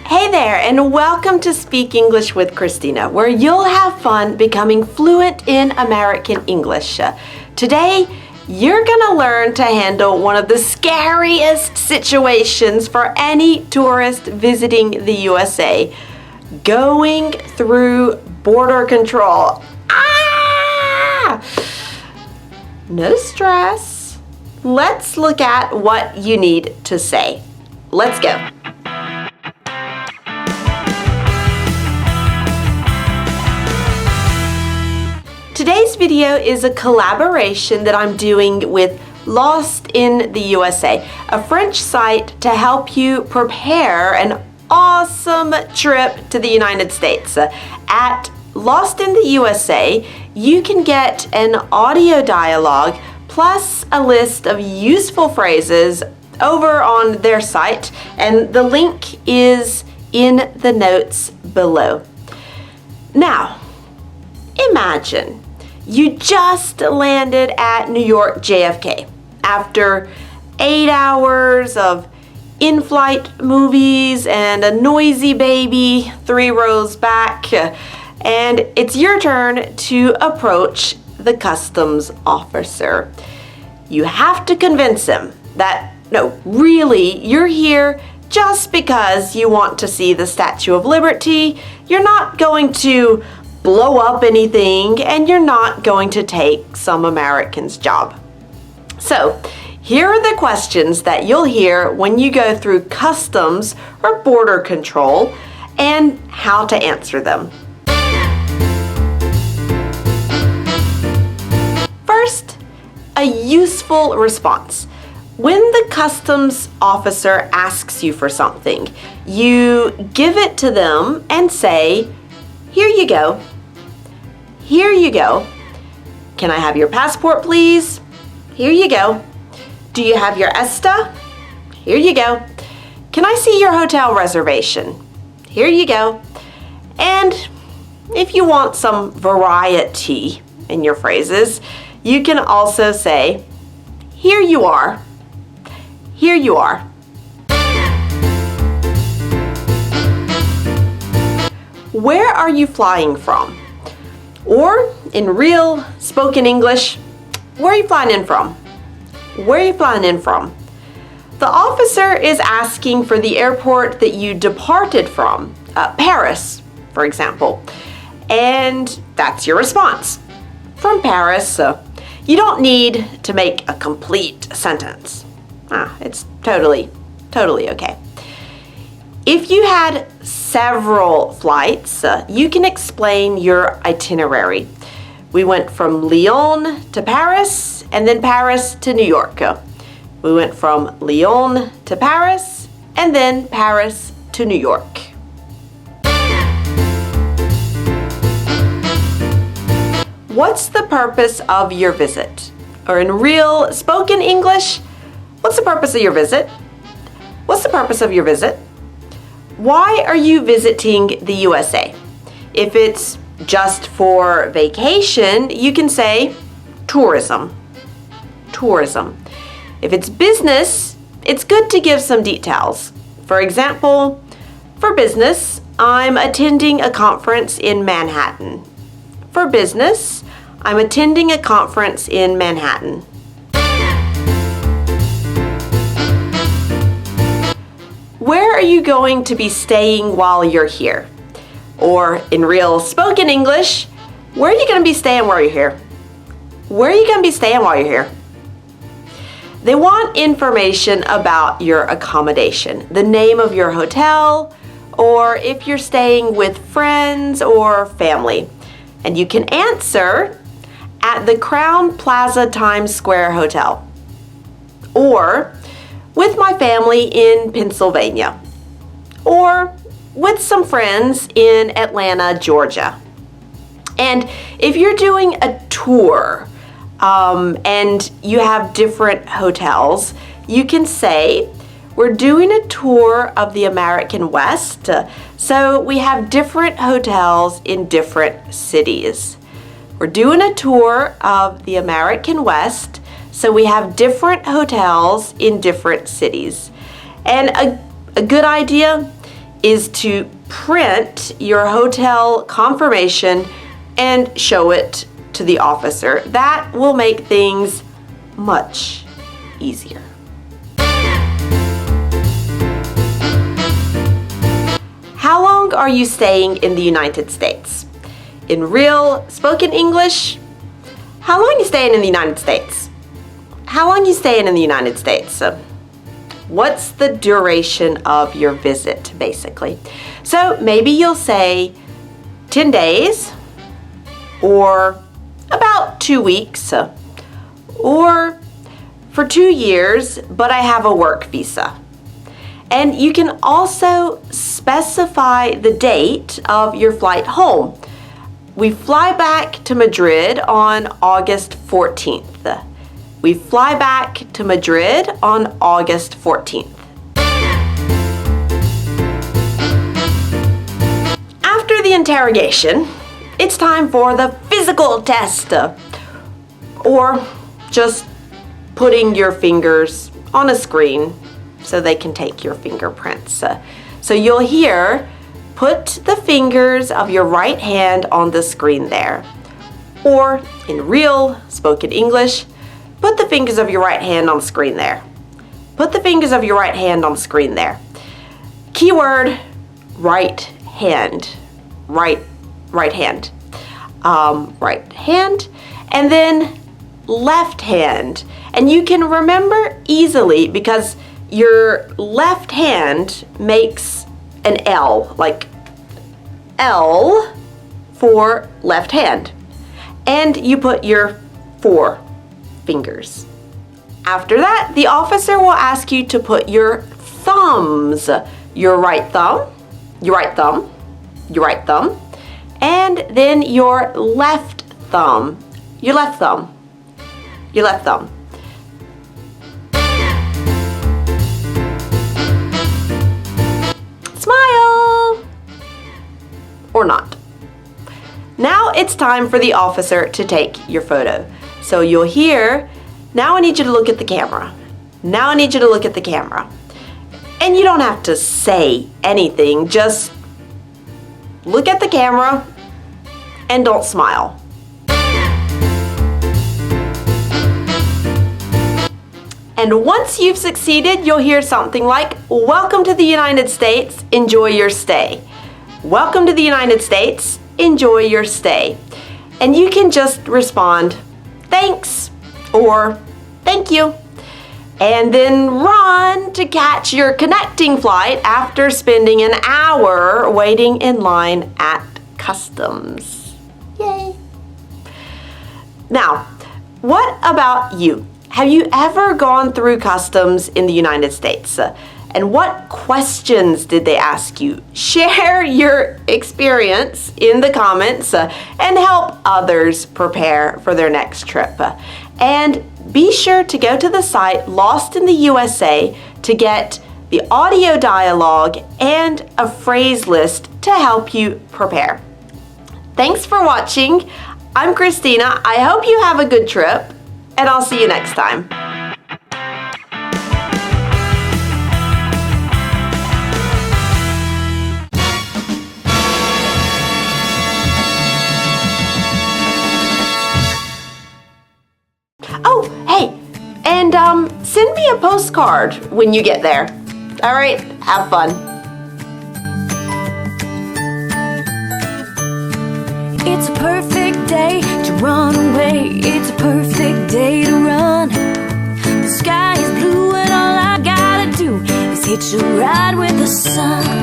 Hey there, and welcome to Speak English with Christina, where you'll have fun becoming fluent in American English. Today, you're gonna learn to handle one of the scariest situations for any tourist visiting the USA: going through border control. No stress. Let's look at what you need to say. Let's go. Today's video is a collaboration that I'm doing with Lost in the USA, a French site to help you prepare an awesome trip to the United States. At Lost in the USA, you can get an audio dialogue plus a list of useful phrases over on their site, and the link is in the notes below. Now, imagine you just landed at New York JFK after 8 hours of in-flight movies and a noisy baby 3 rows back, and it's your turn to approach the customs officer. You have to convince him that, no, really, you're here just because you want to see the Statue of Liberty. You're not going to blow up anything, and you're not going to take some American's job. So, here are the questions that you'll hear when you go through customs or border control and how to answer them. First, a useful response. When the customs officer asks you for something, you give it to them and say, "Here you go. Here you go. Can I have your passport, please? Here you go. Do you have your ESTA? Here you go. Can I see your hotel reservation? Here you go." And if you want some variety in your phrases, you can also say, "Here you are. Here you are." Where are you flying from? Or, in real spoken English, where are you flying in from? Where are you flying in from? The officer is asking for the airport that you departed from, Paris, for example. And that's your response. From Paris. You don't need to make a complete sentence. It's totally okay. If you had several flights, you can explain your itinerary. We went from Lyon to Paris, and then Paris to New York. We went from Lyon to Paris, and then Paris to New York. What's the purpose of your visit? Or in real spoken English, what's the purpose of your visit? What's the purpose of your visit? Why are you visiting the USA? If it's just for vacation, you can say tourism. Tourism. If it's business, it's good to give some details. For example, for business, I'm attending a conference in Manhattan. For business, I'm attending a conference in Manhattan. Where are you going to be staying while you're here? Or in real spoken English, where are you going to be staying while you're here? Where are you going to be staying while you're here? They want information about your accommodation, the name of your hotel, or if you're staying with friends or family. And you can answer at the Crown Plaza Times Square Hotel, or with my family in Pennsylvania, or with some friends in Atlanta, Georgia. And if you're doing a tour and you have different hotels, you can say, "We're doing a tour of the American West, so we have different hotels in different cities. We're doing a tour of the American West, so we have different hotels in different cities." And a good idea is to print your hotel confirmation and show it to the officer. That will make things much easier. How long are you staying in the United States? In real spoken English, how long are you staying in the United States? How long are you staying in the United States? What's the duration of your visit, basically? So maybe you'll say 10 days, or about 2 weeks, or for 2 years, but I have a work visa. And you can also specify the date of your flight home. We fly back to Madrid on August 14th. We fly back to Madrid on August 14th. After the interrogation, it's time for the physical test, or just putting your fingers on a screen so they can take your fingerprints. So you'll hear, put the fingers of your right hand on the screen there. Or in real spoken English, put the fingers of your right hand on the screen there. Put the fingers of your right hand on the screen there. Keyword, right hand. Right hand. Right hand. And then left hand. And you can remember easily because your left hand makes an L, like L for left hand. And you put your 4 fingers. After that, the officer will ask you to put your thumbs, your right thumb, your right thumb, your right thumb, and then your left thumb, your left thumb, your left thumb. Smile! Or not. Now it's time for the officer to take your photo. So you'll hear, now I need you to look at the camera. Now I need you to look at the camera. And you don't have to say anything, just look at the camera and don't smile. And once you've succeeded, you'll hear something like, "Welcome to the United States, enjoy your stay." Welcome to the United States, enjoy your stay. And you can just respond, "Thanks," or "Thank you," and then run to catch your connecting flight after spending an hour waiting in line at customs. Yay! Now, what about you? Have you ever gone through customs in the United States? And what questions did they ask you? Share your experience in the comments and help others prepare for their next trip. And be sure to go to the site Lost in the USA to get the audio dialogue and a phrase list to help you prepare. Thanks for watching. I'm Christina. I hope you have a good trip, and I'll see you next time. Oh, hey, and send me a postcard when you get there. All right, have fun. It's a perfect day to run away. It's a perfect day to run. The sky is blue and all I gotta do is hitch a ride with the sun.